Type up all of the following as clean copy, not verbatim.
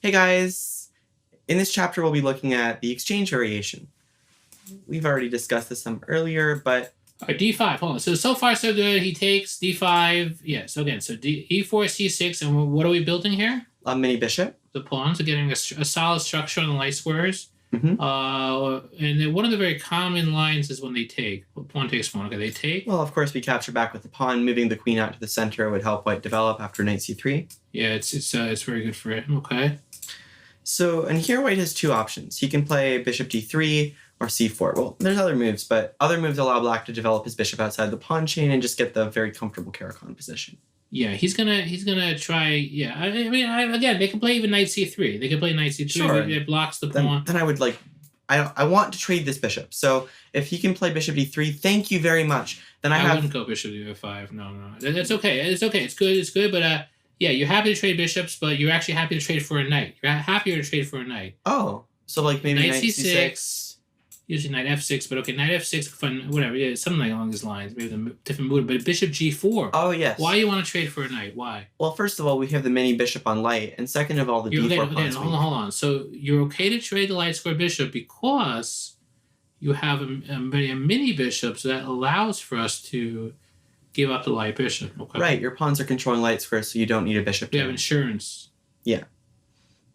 Hey guys! In this chapter, we'll be looking at the exchange variation. We've already discussed this some earlier, but... All right, d5, hold on. So far so good. He takes d5. Yeah, so again, e4, c6, and what are we building here? A mini bishop. The pawns are getting a solid structure on the light squares. Mm-hmm. And then one of the very common lines is when they take. Pawn takes pawn. Okay, they take. Well, of course, we capture back with the pawn. Moving the queen out to the center would help white develop after knight c3. Yeah, it's very good for it. Okay. So, and here white has two options. He can play bishop d3 or c4. Well, there's other moves, but other moves allow black to develop his bishop outside the pawn chain and just get the very comfortable Karakhan position. Yeah, he's gonna try. Yeah, I mean, again, they can play even knight c3. They can play knight c3. Sure. It blocks the pawn. Then I would like, I want to trade this bishop. So if he can play bishop d3, thank you very much. Then I wouldn't go bishop d5. No. That's okay. It's okay. It's good. But yeah, you're happy to trade bishops, but you're actually happy to trade for a knight. You're happier to trade for a knight. Oh, so like maybe knight c6. Usually knight f6, but okay, knight f6, fun, whatever, yeah, something like along these lines. Maybe the different move, but bishop g4. Oh, yes. Why you want to trade for a knight? Why? Well, first of all, we have the mini bishop on light, and second of all, the d4 pawns. Hold on. So you're okay to trade the light square bishop because you have a mini bishop, so that allows for us to give up the light bishop. Okay. Right, your pawns are controlling light squares, so you don't need a bishop. We have insurance. Yeah.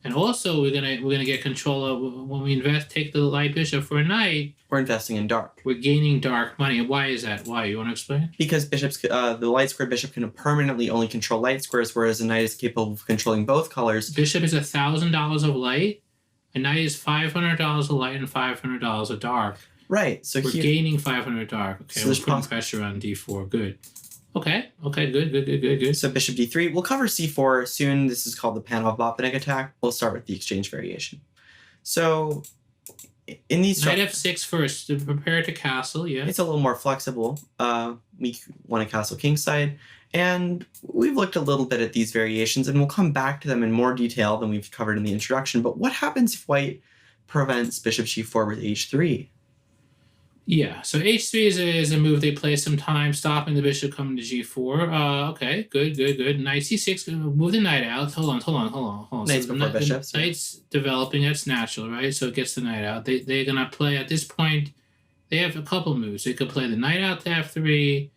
And also, we're gonna get control of when we take the light bishop for a knight. We're investing in dark. We're gaining dark money. Why is that? Why? You want to explain? Because bishops, the light square bishop can permanently only control light squares, whereas a knight is capable of controlling both colors. Bishop is $1,000 of light. A knight is $500 of light and $500 of dark. Right. So we're gaining 500 dark. Okay, so we're putting pressure on d4. Good. Okay, good. So bishop d3. We'll cover c4 soon. This is called the Panov attack. We'll start with the exchange variation. So in these... Knight f6 first to prepare to castle, yeah. It's a little more flexible. We want to castle kingside. And we've looked a little bit at these variations, and we'll come back to them in more detail than we've covered in the introduction. But what happens if white prevents bishop g4 with h3? Yeah, so h3 is a move they play sometimes, stopping the bishop coming to g4. Okay, good. Knight c6, move the knight out. Hold on. Knights so before bishops. Knight's developing, that's natural, right? So it gets the knight out. They're going to play, at this point, they have a couple moves. They could play the knight out to f3.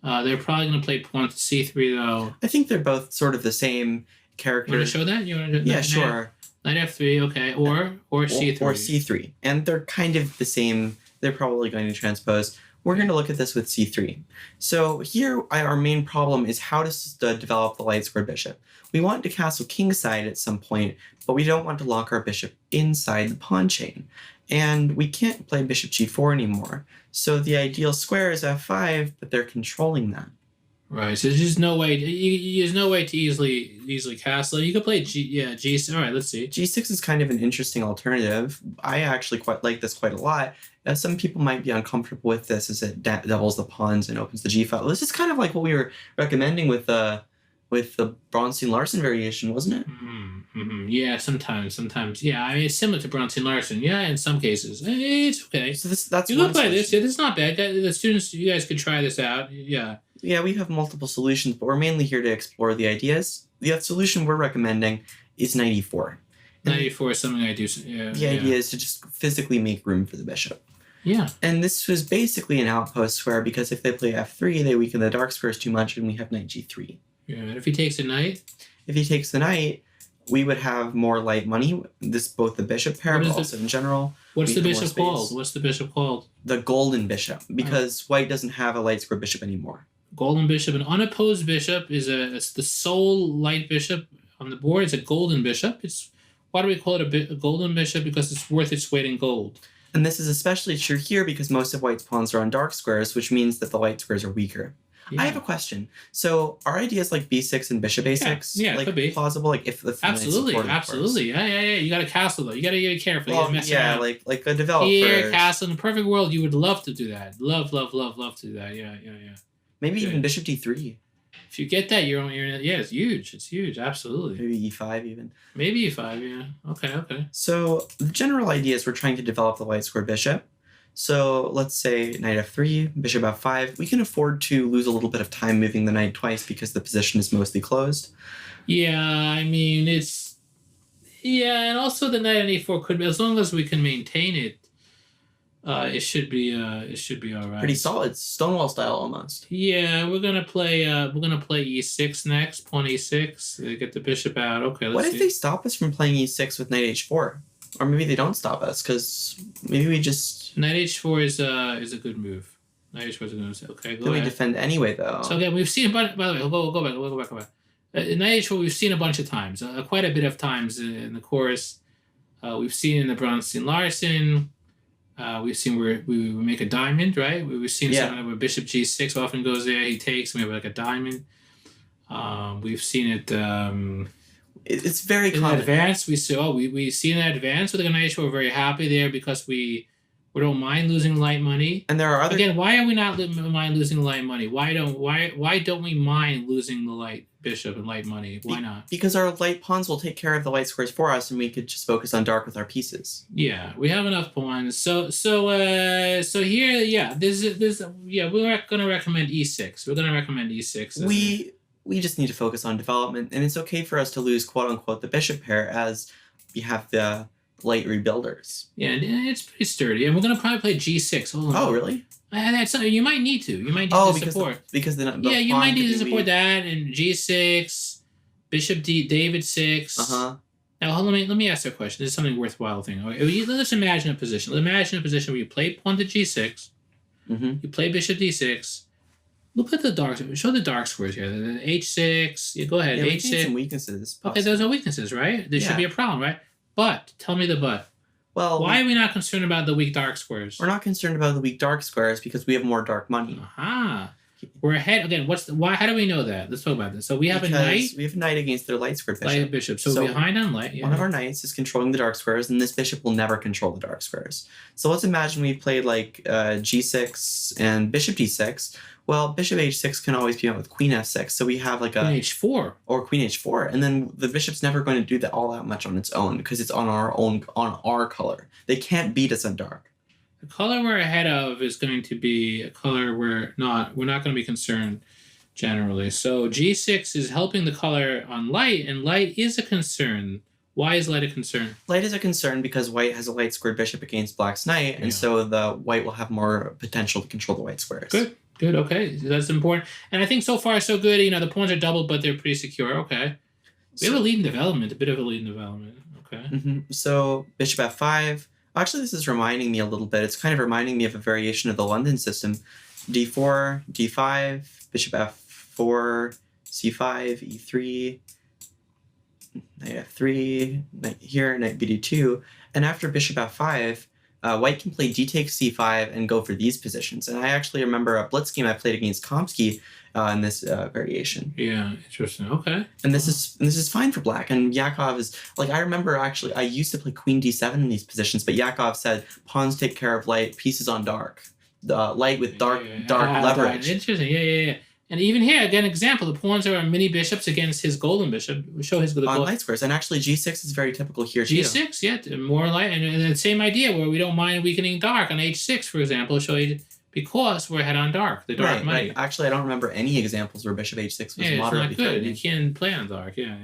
They're probably going to play pawn to c3, though. I think they're both sort of the same character. You want to show that? Yeah, sure. Knight f3, okay, or c3. Or c3. And they're kind of the same. They're probably going to transpose. We're going to look at this with c3. So here, our main problem is how to develop the light square bishop. We want to castle kingside at some point, but we don't want to lock our bishop inside the pawn chain. And we can't play bishop g4 anymore. So the ideal square is f5, but they're controlling that. Right, so there's just no way. There's no way to easily castle. You could play G. All right, let's see. G6 is kind of an interesting alternative. I actually quite like this quite a lot. Some people might be uncomfortable with this as it doubles the pawns and opens the G file. This is kind of like what we were recommending with the Bronstein-Larsen variation, wasn't it? Mm-hmm. Yeah, sometimes. Yeah, I mean, it's similar to Bronstein-Larsen. Yeah, in some cases, it's okay. So that's you look like this. Yeah, this is not bad. The students, you guys could try this out. Yeah. Yeah, we have multiple solutions, but we're mainly here to explore the ideas. The solution we're recommending is knight e4. Knight e4 is something I do. Yeah. The idea is to just physically make room for the bishop. Yeah. And this was basically an outpost square because if they play f3, they weaken the dark squares too much, and we have knight g3. Yeah, and if he takes a knight? If he takes the knight, we would have more light money. This both the bishop pair, but also in general. What's the bishop called? The golden bishop, because white doesn't have a light square bishop anymore. Golden bishop. An unopposed bishop it's the sole light bishop on the board. It's a golden bishop. Why do we call it a golden bishop? Because it's worth its weight in gold. And this is especially true here because most of white's pawns are on dark squares, which means that the light squares are weaker. Yeah. I have a question. So are ideas like b6 and bishop a6 like could be plausible? Like if the absolutely. Yeah. You got to castle though. You got to be careful. Well, like a developer. Here, castle in the perfect world, you would love to do that. Love to do that. Yeah. Maybe even bishop d3. If you get that, you're it's huge. It's huge. Absolutely. Maybe e5 even. Maybe e5. Yeah. Okay. So the general idea is we're trying to develop the light square bishop. So let's say knight f3, bishop f5. We can afford to lose a little bit of time moving the knight twice because the position is mostly closed. Yeah, I mean, it's Yeah, and also the knight on e4 could be, as long as we can maintain it, it should be all right. Pretty solid, Stonewall style almost. Yeah, we're gonna play e6 next, pawn e6, get the bishop out. Okay, let's What if see. they stop us from playing e6 with knight h4? Or maybe they don't stop us because maybe we just. Knight h4 is a good move. Knight h4 is a good move. Okay, go Then we ahead. defend anyway, though. So again, we've seen, by the way, we'll go back. Knight h4 we've seen a bunch of times, quite a bit of times in the course. We've seen in the Bronstein-Larsen. We've seen where we make a diamond, right? We've seen something where bishop g6 often goes there. He takes, and we have like a diamond. We've seen it. It's very in common. Advance, we see in advance with the knight h4. We're very happy there because we don't mind losing light money. And there are other. Again, why are we not mind losing light money? Why don't we mind losing the light bishop and light money? Why not? Because our light pawns will take care of the light squares for us, and we could just focus on dark with our pieces. Yeah, we have enough pawns. So here, yeah, we're gonna recommend e6. We're gonna recommend e6. We just need to focus on development, and it's okay for us to lose quote unquote the bishop pair as we have the light rebuilders. Yeah, and it's pretty sturdy, and we're gonna probably play g6. Oh, really? That's something you might need to. You might need to support. Because the you might need to support weak. that and g6, bishop d, David 6. Now let me ask you a question. This is something worthwhile thing. Okay, let's imagine a position. Let's imagine a position where you play pawn to g6. You play bishop d6. Look at the dark. Show the dark squares here. The h6. You go ahead. Yeah, h6. we need some weaknesses. Okay, those are weaknesses, right? There should be a problem, right? But tell me the but. Well, why are we not concerned about the weak dark squares? We're not concerned about the weak dark squares because we have more dark money. Aha. We're ahead again. Why? How do we know that? Let's talk about this. So we have a knight. We have a knight against their light squared bishop. Light bishop. So behind on light. Yeah. One of our knights is controlling the dark squares, and this bishop will never control the dark squares. So let's imagine we played like g6 and bishop d6. Well, bishop h6 can always be met with queen f6. So we have like queen h4 or queen h4, and then the bishop's never going to do that all that much on its own because it's on our color. They can't beat us on dark. The color we're ahead of is going to be a color we're not going to be concerned generally. So g6 is helping the color on light, and light is a concern. Why is light a concern? Light is a concern because white has a light squared bishop against black's knight, and so the white will have more potential to control the white squares. Good. Okay, that's important. And I think so far so good. The pawns are doubled, but they're pretty secure. Okay, we have a lead in development, a bit of a lead in development. Okay. So bishop f5. Actually, this is reminding me a little bit. It's kind of reminding me of a variation of the London system. d4, d5, bishop f4, c5, e3, knight f3, knight here, knight bd2. And after bishop f5, white can play d takes c5 and go for these positions. And I actually remember a blitz game I played against Komsky in this variation. Yeah, interesting. Okay. And this is fine for black. And Yakov is like, I remember actually I used to play queen d7 in these positions, but Yakov said pawns take care of light, pieces on dark. Light with dark leverage. Interesting. Yeah. And even here, again, example, the pawns are mini bishops against his golden bishop. We show his golden light squares. And actually g6 is very typical here too. G6, yeah, more light. And the same idea where we don't mind weakening dark on h6, for example, show you because we're ahead on dark, the dark money. Right. Actually, I don't remember any examples where bishop h6 was moderately it's not good. threatening. You can't play on dark. Yeah.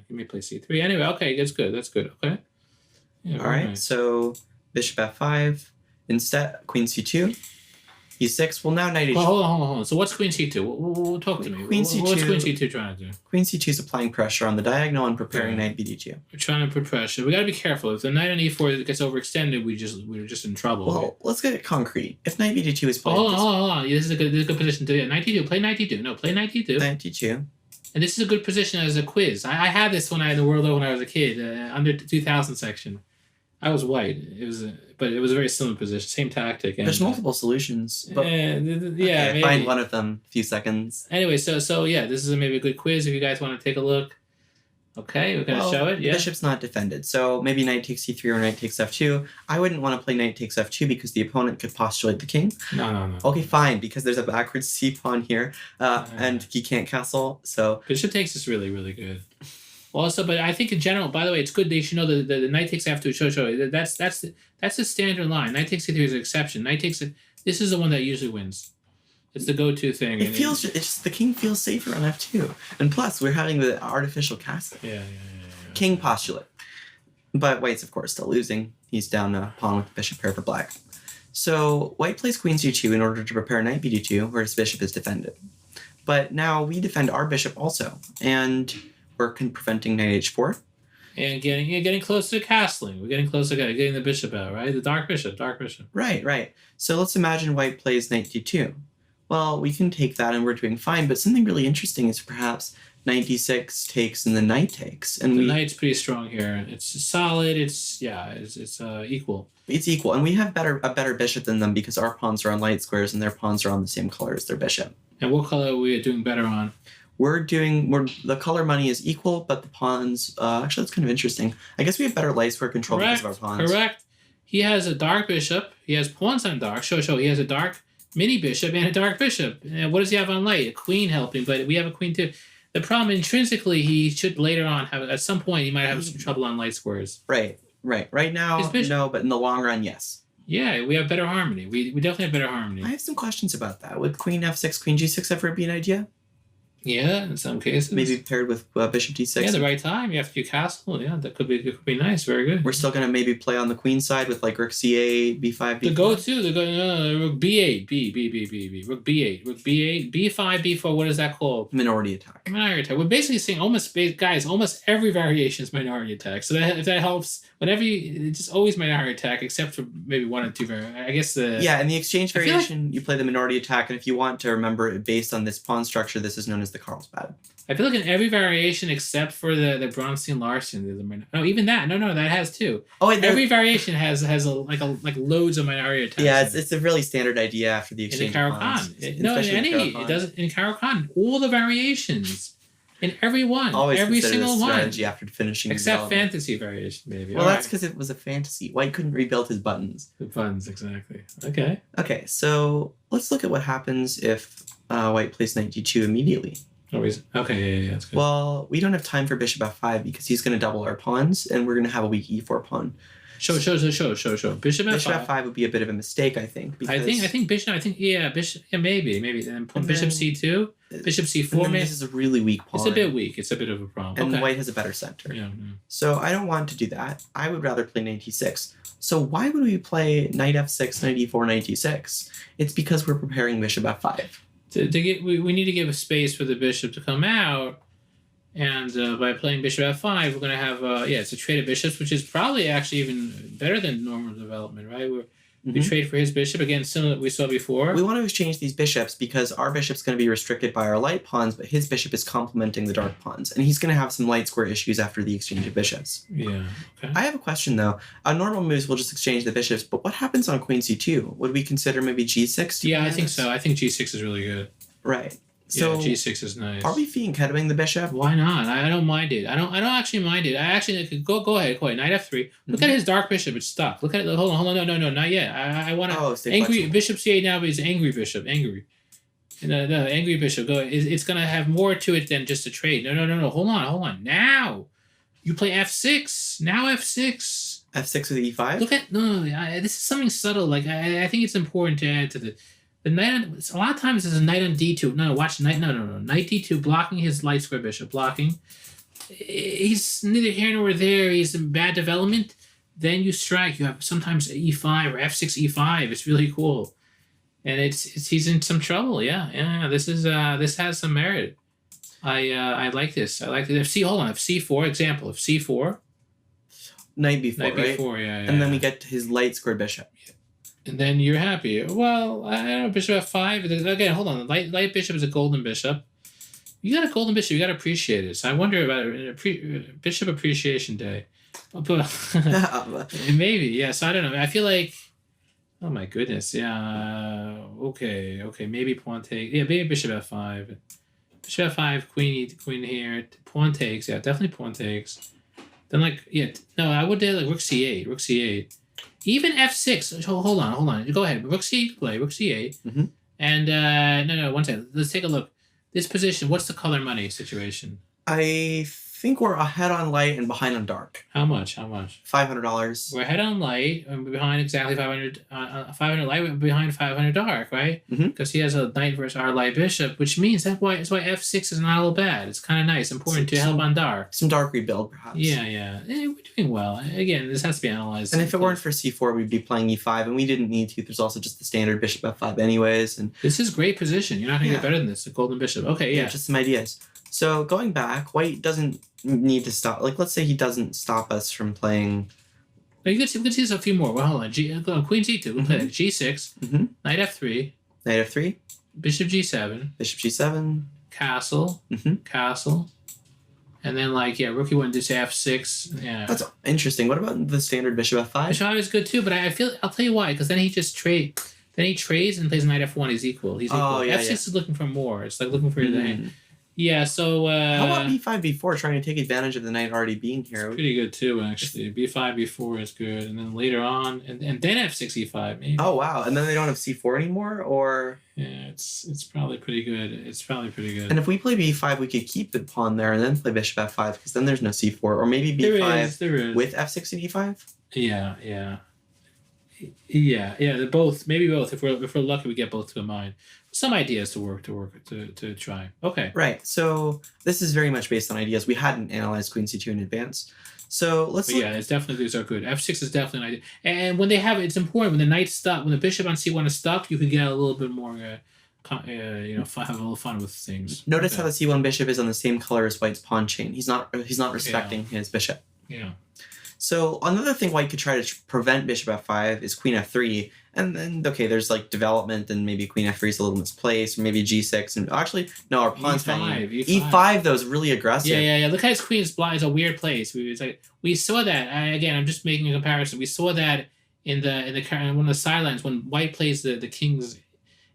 Give me play c3. Anyway, okay, that's good. Okay. Yeah, all right, so bishop f5. Instead, queen c2. e6. Well, now knight h6. Well, hold on. So what's queen c2? Talk to me. Queen c2. What's queen c2 trying to do? Queen c2 is applying pressure on the diagonal and preparing knight bd2. We're trying to put pressure. We got to be careful. If the knight on e4 gets overextended, we're just in trouble. Well, let's get it concrete. If knight bd2 is played... Hold on. This is a good position to do. Knight d2. Play knight d2. No, play knight d2. Knight d2. And this is a good position as a quiz. I had this when I when I was a kid, under 2000 section. I was white. But it was a very similar position, same tactic. And, there's multiple solutions. But, okay, find one of them. A few seconds. Anyway, so yeah, this is maybe a good quiz if you guys want to take a look. Okay, we're gonna show it. Yeah. Bishop's not defended, so maybe knight takes c3 or knight takes f2. I wouldn't want to play knight takes f2 because the opponent could postulate the king. No. Okay, fine, because there's a backwards c pawn here, and he can't castle. So bishop takes is really, really good. Also, but I think in general, by the way, it's good they should know that the knight takes f2. Show. That's the standard line. Knight takes c3 is an exception. This is the one that usually wins. It's the go-to thing. It's just the king feels safer on f2, and plus we're having the artificial castle. Yeah. King postulate. But white's, of course, still losing. He's down a pawn with the bishop pair for black. So white plays queen c2 in order to prepare knight b2, where his bishop is defended. But now we defend our bishop also, and we're preventing knight h4. And getting close to castling. We're getting close to getting the bishop out, right? The dark bishop. Right. So let's imagine white plays knight d2. Well, we can take that and we're doing fine, but something really interesting is perhaps knight d6 takes and the knight takes. And the knight's pretty strong here. It's solid. It's equal. It's equal, and we have a better bishop than them because our pawns are on light squares and their pawns are on the same color as their bishop. And what color are we doing better on? The color money is equal, but the pawns, actually that's kind of interesting. I guess we have better light square control because of our pawns. Correct. He has a dark bishop. He has pawns on dark. Show. He has a dark mini bishop and a dark bishop. And what does he have on light? A queen helping, but we have a queen too. The problem intrinsically, he should later on have, at some point, he might have some trouble on light squares. Right. Right now, no, but in the long run, yes. Yeah, we have better harmony. We definitely have better harmony. I have some questions about that. Would queen f6, queen g6 ever be an idea? Yeah, in some cases. Maybe paired with bishop d6. Yeah, the right time. You have to do castle. Yeah, that could be nice. Very good. We're still going to maybe play on the queen side with like rook c8, b5, b4. The go-to, rook b8, b, rook b8, rook b8, b5, b4. What is that called? Minority attack. Minority attack. We're basically saying almost every variation is minority attack. So if that helps, it's just always minority attack, except for maybe one or two variations. I guess in the exchange variation, you play the minority attack, and if you want to remember it based on this pawn structure, this is known as the Carlsbad. I feel like in every variation except for the Bronstein-Larsen, no, even that. No, that has two. Oh, every variation has like loads of minority attacks. Yeah, it's a really standard idea after the exchange. In Caro-Kann. It does in Caro-Kann. All the variations. In every one. Always every single one. Strategy after finishing. Except fantasy variation, maybe. Well, that's because it was a fantasy. White couldn't rebuild his buttons. The buttons, exactly. Okay. Okay, so let's look at what happens if white plays knight d2 immediately. Okay, yeah, that's good. Well, we don't have time for bishop f5 because he's going to double our pawns, and we're going to have a weak e4 pawn. Show. Bishop f5 would be a bit of a mistake, I think. I think bishop. Yeah, maybe. And bishop c2, bishop c4. This is a really weak pawn. It's a bit weak. It's a bit of a problem. And white has a better center. Yeah. So I don't want to do that. I would rather play knight d6. So why would we play knight f6, knight e4, knight d6? It's because we're preparing bishop f5. We need to give a space for the bishop to come out, and by playing bishop f5, we're going to have it's a trade of bishops, which is probably actually even better than normal development, right? We trade for his bishop again, similar to what we saw before. We want to exchange these bishops because our bishop's going to be restricted by our light pawns, but his bishop is complementing the dark pawns, and he's going to have some light square issues after the exchange of bishops. Yeah. Okay. I have a question though. On normal moves, we'll just exchange the bishops, but what happens on queen c2? Would we consider maybe g6? Yeah, I think so. I think g6 is really good. Right. So g6 is nice. Are we fianchettoing the bishop? Why not? I don't mind it. I don't actually mind it. I actually go ahead. Knight f3. Look at his dark bishop. It's stuck. Look at it. Hold on. No, not yet. I want to. Angry flexible. Bishop c8 now is angry bishop. Angry. No, angry bishop. Go. It's gonna have more to it than just a trade. No. Hold on. Now, you play f6. Now f6. F6 with e5. Look at this is something subtle. Like I think it's important to add to the knight. A lot of times there's a knight on d2. Watch knight. No. Knight d2 blocking his light square bishop. Blocking. He's neither here nor there. He's in bad development. Then you strike. You have sometimes e5 or f6 e5. It's really cool, and he's in some trouble. Yeah. This has some merit. I like this. I like it. Hold on. If c4 example. If c4. Knight b4. Knight right? b4. Yeah. And then we get to his light square bishop. And then you're happy. Well, I don't know, bishop f5. Again, hold on. Light bishop is a golden bishop. You got a golden bishop. You got to appreciate it. So I wonder about Bishop Appreciation Day. Maybe, yes. I don't know. I feel like, oh my goodness. Yeah. Okay. Maybe pawn take. Yeah, maybe bishop f5. Bishop f5, queen here. Pawn takes. Yeah, definitely pawn takes. Then I would do like rook c8. Even f6. Hold on. Go ahead. Rook c8 play. Rook c8. Mm-hmm. And no. 1 second. Let's take a look. This position. What's the color money situation? I think we're ahead on light and behind on dark. How much? How much? $500. We're ahead on light and behind exactly 500. 500 light, we're behind 500 dark, right? Because he has a knight versus our light bishop, which means that's why f6 is not all bad. It's kind of nice, important to help on dark. Some dark rebuild, perhaps. Yeah. We're doing well. Again, this has to be analyzed. And if it weren't for c4, we'd be playing e5, and we didn't need to. There's also just the standard bishop f5 anyways. And this is great position. You're not going to get better than this. The golden bishop. Okay, yeah. Just some ideas. So going back, white doesn't need to stop. Like, let's say he doesn't stop us from playing. You could see there's a few more. Well, hold on. Queen c2. We'll play g6. Knight f3. Knight f3. Bishop g7. Bishop g7. Castle. Castle. And then, rookie wouldn't do say f6. Yeah. That's interesting. What about the standard bishop f5? Bishop f5 is good too, but I feel I'll tell you why. Because then he just trades. Then he trades and plays knight f1. He's equal. F6 is looking for more. It's like looking for the. Yeah, so... how about b5, b4, trying to take advantage of the knight already being here? It's pretty good, too, actually. b5, b4 is good. And then later on... And then f6, e5, maybe. Oh, wow. And then they don't have c4 anymore, or... Yeah, it's probably pretty good. It's probably pretty good. And if we play b5, we could keep the pawn there and then play bishop f5, because then there's no c4. Or maybe b5 there is. with f6 and e5? Yeah. They're both. Maybe both. If we're lucky, we get both to a mind. Some ideas to try. Okay. Right. So this is very much based on ideas. We hadn't analyzed queen c2 in advance. So let's look. Yeah, it's definitely these are good. F6 is definitely an idea. And when they have it, it's important when the knight's stuck, when the bishop on c1 is stuck, you can get a little bit more. Have a little fun with things. Notice how the c1 bishop is on the same color as white's pawn chain. He's not respecting his bishop. Yeah. So another thing white could try to prevent bishop f5 is queen f3, and then there's development, and maybe queen f3 is a little misplaced, or maybe g6, and actually no, our pawn's hanging. E5 though is really aggressive. Yeah. Look at his queen's blind. It's a weird place. We saw that. Again, I'm just making a comparison. We saw that in one of the sidelines when white plays the king's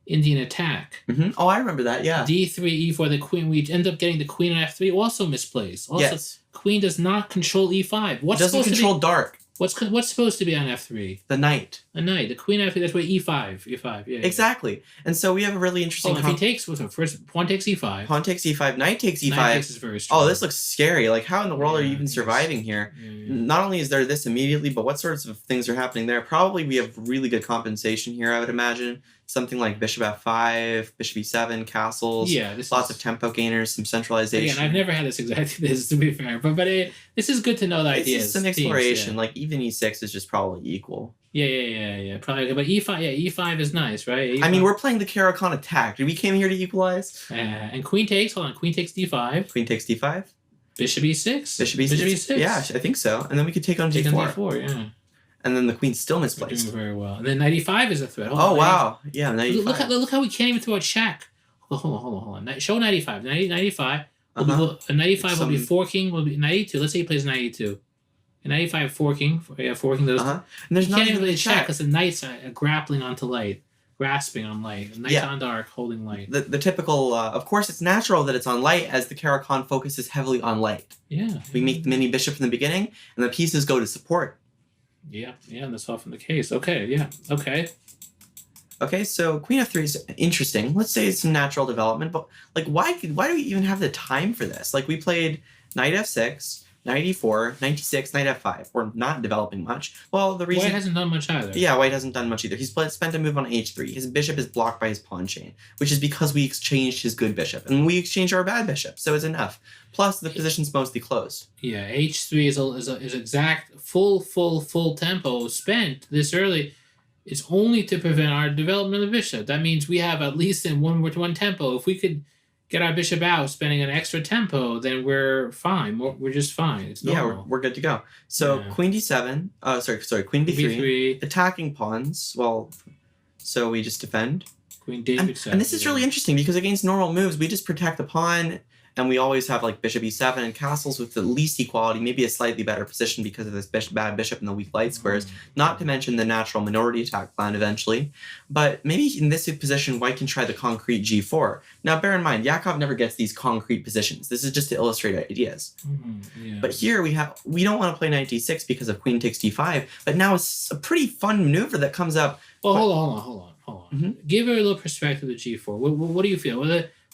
Indian attack. Oh, I remember that. Yeah. D3, E4. The queen. We end up getting the queen on F3, also misplaced. Also, yes. Queen does not control E5. It doesn't control dark. What's supposed to be on F3? The knight. A knight. The queen F3. That's why E5. Yeah. Exactly. And so we have a really interesting. If he takes first pawn takes E5. Pawn takes E5. Knight takes E5. Knight takes is very strong. Oh, this looks scary. Like, how in the world are you even surviving here? Not only is there this immediately, but what sorts of things are happening there? Probably we have really good compensation here, I would imagine. Something like bishop f5, bishop e7, castles. Yeah, lots of tempo gainers, some centralization. Again, I've never had this exactly this, to be fair, but this is good to know the ideas. It's an exploration. Like, even e6 is just probably equal. Yeah. Probably, but e5 is nice, right? E5. I mean, we're playing the Caro-Kann attack. We came here to equalize. And queen takes. Hold on, queen takes d5. Queen takes d5. Bishop e6. Bishop e6. Yeah, I think so. And then we could take on d4. Yeah. And then the queen's still misplaced. We're doing very well. And then knight e5 is a threat. Wow. Yeah, knight e5. Look how we can't even throw a check. Hold on. Show knight e5. Knight e5. Knight e5 will be forking. Will be knight e2. Let's say he plays knight e2. And knight e5 forking. Forking those. And there's not even a check because the knight's grappling onto light. Grasping on light. Knight's on dark, holding light. The typical, of course, it's natural that it's on light as the Caro-Kann focuses heavily on light. Yeah. We make the mini bishop in the beginning, and the pieces go to support. Yeah, that's often the case. Okay, yeah, okay. Okay, so queen f3 is interesting. Let's say it's some natural development, but why do we even have the time for this? We played knight f6, knight e4, knight e6, knight f5. We're not developing much. Well, the reason... White hasn't done much either. Yeah, white hasn't done much either. He's spent a move on h3. His bishop is blocked by his pawn chain, which is because we exchanged his good bishop, and we exchanged our bad bishop, so it's enough. Plus, the position's mostly closed. Yeah, h3 is exact full tempo spent this early. It's only to prevent our development of the bishop. That means we have at least in one tempo. If we could get our bishop out spending an extra tempo, then we're fine. We're just fine. It's normal. Yeah, we're good to go. So queen d7. Queen b3. Attacking pawns. Well, so we just defend. Queen d7. And this is really interesting because against normal moves, we just protect the pawn. And we always have bishop e7 and castles with the least equality, maybe a slightly better position because of this bad bishop and the weak light squares, not to mention the natural minority attack plan eventually. But maybe in this position, white can try the concrete g4. Now, bear in mind, Yakov never gets these concrete positions. This is just to illustrate ideas. But here we don't want to play knight d6 because of queen takes d5, but now it's a pretty fun maneuver that comes up. Well, hold on. Give her a little perspective of g4. What do you feel?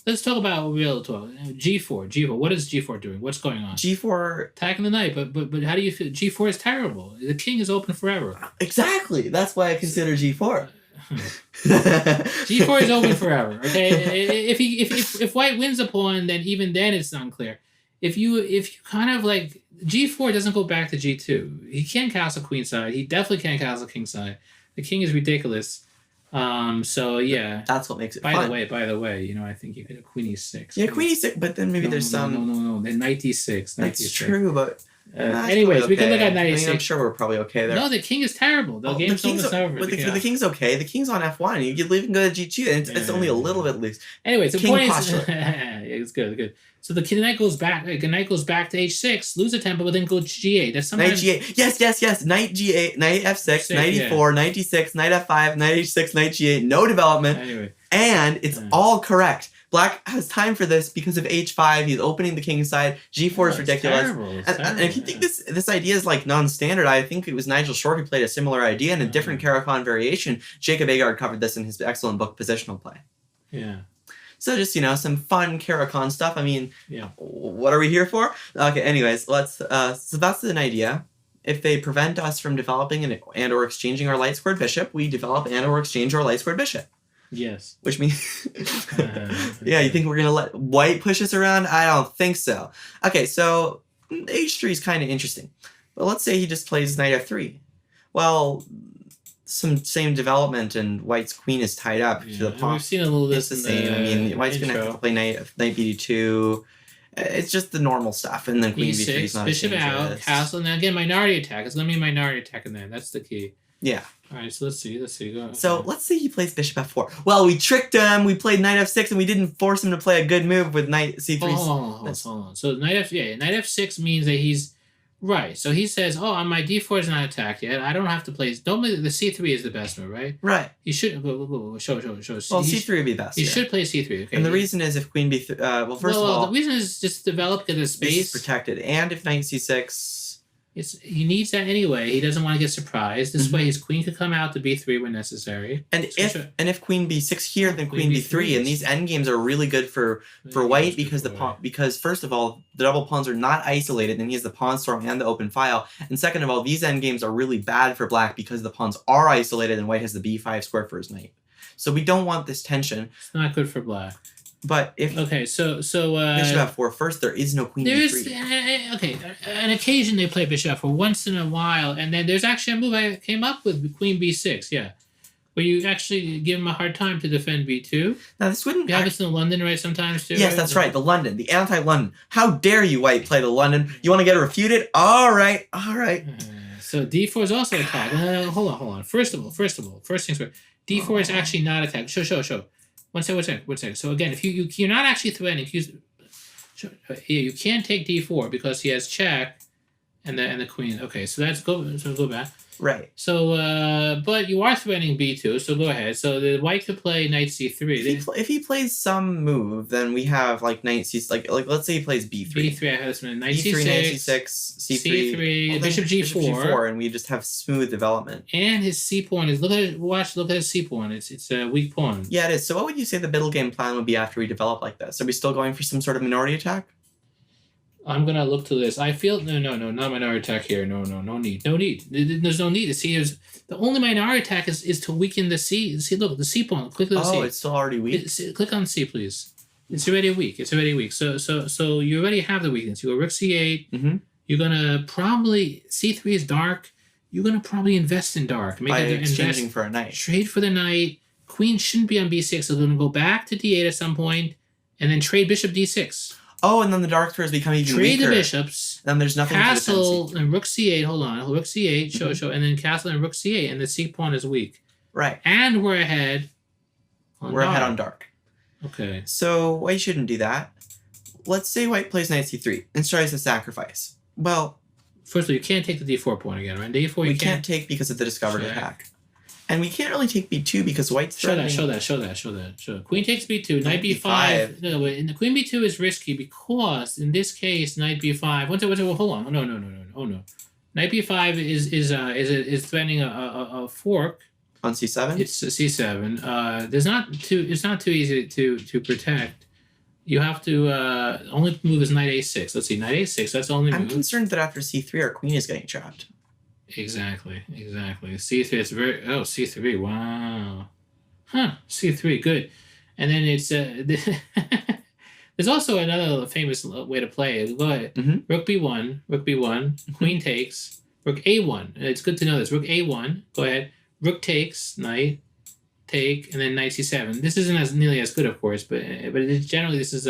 let's talk about real talk. G4, G4. What is G4 doing? What's going on? G4 Attacking the knight, but how do you feel? G4 is terrible. The king is open forever. exactly. That's why I consider G4. G4 is open forever. Okay, if white wins the pawn, then even then it's unclear. If you kind of like G4 doesn't go back to G2. He can't castle queenside. He definitely can't castle kingside. The king is ridiculous. So yeah, that's what makes it by fun. the way, you know, I think you could have queen e6. Yeah, queen e6, but then maybe there's some. No. Then knight d6. That's true, but. Anyways, we can look at knight e6. I'm sure we're probably okay there. No, the king is terrible. The game's almost over. But the king's okay. The king's on f1. You could even go to g2, and it's only a little bit loose. Anyway, so king point posture. It's good. So the knight goes back. The knight goes back to h6, lose a tempo, but then go to g8. That's sometimes knight g8. Yes. Knight g8, knight f6, knight e4, knight d6, knight f5, knight h6, knight g8. No development. Anyway, and it's all correct. Black has time for this because of h5. He's opening the king's side. G4 is ridiculous. Terrible. And if you think this idea is like non-standard, I think it was Nigel Short who played a similar idea in a different Caracan variation. Jacob Agard covered this in his excellent book Positional Play. Yeah. So just, some fun Caracan stuff. I mean, yeah. What are we here for? Okay, anyways, let's so that's an idea. If they prevent us from developing and or exchanging our light squared bishop, we develop and or exchange our light squared bishop. Yes. Which means yeah, you think we're going to let white push us around? I don't think so. Okay, so h3 is kind of interesting. But let's say he just plays knight f3. Well, some same development and white's queen is tied up to the pawn. We've seen a little It's the same. I mean, white's going to have to play knight bd2. It's just the normal stuff. And then queen b3 is not bishop a out, castle. And again, minority attack. It's going to be minority attack in there. That's the key. Yeah. All right, so let's see. Go. So let's say he plays bishop f4. Well, we tricked him. We played knight f6, and we didn't force him to play a good move with knight c3. Hold on. So knight f6 means that he's right. So he says, "Oh, my d4 is not attacked yet. I don't have to play. Normally, the c3 is the best move, right? Right. You should go. Show. Well, c3 would be best. You should play c3. Okay. And the reason is if queen b3. Well, first of all, the reason is just develop the space. It's protected, and if knight c6. He needs that anyway. He doesn't want to get surprised. This way, his queen could come out to b3 when necessary. And if queen b6 here, then queen b3, and these endgames are really good for white because first of all, the double pawns are not isolated, and he has the pawn storm and the open file. And second of all, these endgames are really bad for black because the pawns are isolated, and white has the b5 square for his knight. So we don't want this tension. It's not good for black. But if so bishop f4 first, there is no queen b3. An occasion they play bishop f4 once in a while, and then there's actually a move I came up with, queen b6, where you actually give him a hard time to defend b2. Now this wouldn't. You have this in London, right? Sometimes too. Yes, right? that's right. The London, the anti-London. How dare you, white, play the London? You want to get it refuted? All right. So d4 is also attacked. Hold on. First things first. D4 is actually not attacked. Show. One second. So again, if you're not actually threatening, you can't take d4 because he has check, and the queen. Okay, so go back. Right. So, but you are threatening b2, so go ahead. So the white could play knight c3. If he plays some move, then we have like knight c, like let's say he plays b3. b3, I have some knight b3, c6, knight c6, c3, well, bishop g4, and we just have smooth development. And his c pawn is look at his c pawn. It's a weak pawn. Yeah, it is. So what would you say the middle game plan would be after we develop like this? Are we still going for some sort of minority attack? I'm gonna look to this. I feel no, not minority attack here. No need. There's no need. See, the only minority attack is to weaken the C. See, look, the C pawn. Click on the C. Oh, it's still already weak. Click on C, please. It's already weak. So you already have the weakness. You go rook C8. Mm-hmm. You're gonna probably C3 is dark. You're gonna probably invest in dark. By exchanging for a knight. Trade for the knight. Queen shouldn't be on B6. So they're gonna go back to D8 at some point, and then trade bishop D6. Oh, and then the dark squares become even weaker. Trade the bishops. Then there's nothing castle and rook c8. Hold on. Rook c8. Show. And then castle and rook c8. And the c pawn is weak. Right. And we're ahead on dark. Okay. So white shouldn't do that. Let's say white plays knight c3 and tries to sacrifice. Well, first of all, you can't take the d4 pawn again, right? D4 we can't take because of the discovered attack. And we can't really take b2 because white's show that. Queen takes b2, knight b5. No, wait, and the queen b2 is risky because in this case, knight b5. Hold on. No. Knight b5 is threatening a fork on c7. It's c7. It's not too easy to protect. You have to only move is knight a6. Let's see, knight a6. That's the only I'm move. concerned that after c3, our queen is getting trapped. Exactly. C3. It's very. Oh, c3. Wow. Huh. C3. Good. And then it's there's also another famous way to play it. Go ahead. Rook b1. Rook b1. Queen takes. Rook a1. It's good to know this. Rook a1. Go ahead. Rook takes. Knight. Take, and then knight c7. This isn't as nearly as good, of course, but generally this is